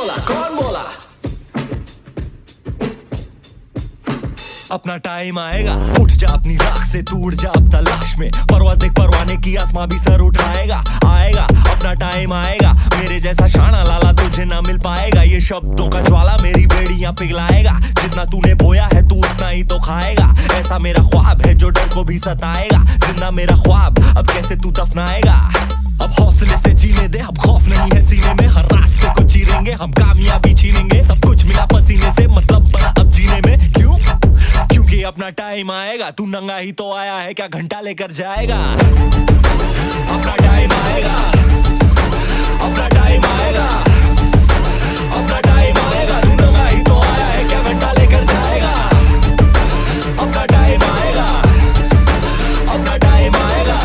बोला अपना टाइम आएगा, उठ जा अपनी राख से, तू उड़ जा अब तलाश में। परवाज़ देख परवाने की, आसमां भी सर उठाएगा। आएगा अपना टाइम आएगा, मेरे जैसा शाना लाला तुझे ना मिल पाएगा। ये शब्दों का ज्वाला मेरी बेड़ियां पिघलाएगा। जितना तूने बोया है तू उतना ही तो खाएगा। ऐसा मेरा ख्वाब है जो डर को भी सताएगा। जिंदा मेरा ख्वाब अब कैसे तू दफनाएगा। अब हौसले से जीने दे, अब खौफ नहीं है सीने में। हर रास्ते को चीरेंगे, हम कामयाबी छीनेंगे। सब कुछ मिला पसीने से, मतलब बड़ा अब जीने में। क्यों? क्योंकि अपना टाइम आएगा। तू नंगा ही तो आया है, क्या घंटा लेकर जाएगा। अपना टाइम आएगा, अपना टाइम आएगा, अपना टाइम आएगा। तू नंगा ही तो आया है, क्या घंटा लेकर जाएगा। अपना टाइम आएगा, अपना टाइम आएगा,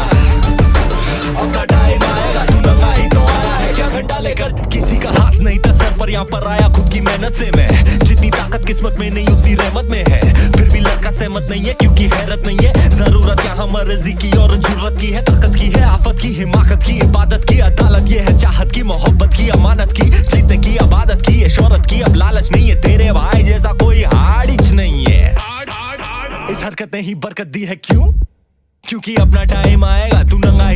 अपना टाइम आएगा। तू नंगा ही तो आया है, क्या घंटा लेकर। किसी का हाथ नहीं था सर पर, यहाँ पर आया खुद की मेहनत से मैं। जितनी ताकत किस्मत में नहीं उतनी रहमत में है। फिर भी लड़का सहमत नहीं है क्योंकि हैरत नहीं है। जरूरत यहाँ मर्जी की और जरूरत की है। ताकत की है, आफत की, हिमाकत की, इबादत की, अदालत ये है। चाहत की, मोहब्बत की, अमानत की, जीतने की, आबादत की, शोहरत की। अब लालच नहीं है, तेरे भाई जैसा कोई हाड़िच नहीं है। इस हरकत ने ही बरकत दी है। क्यों? क्योंकि अपना टाइम आएगा। तू नंगा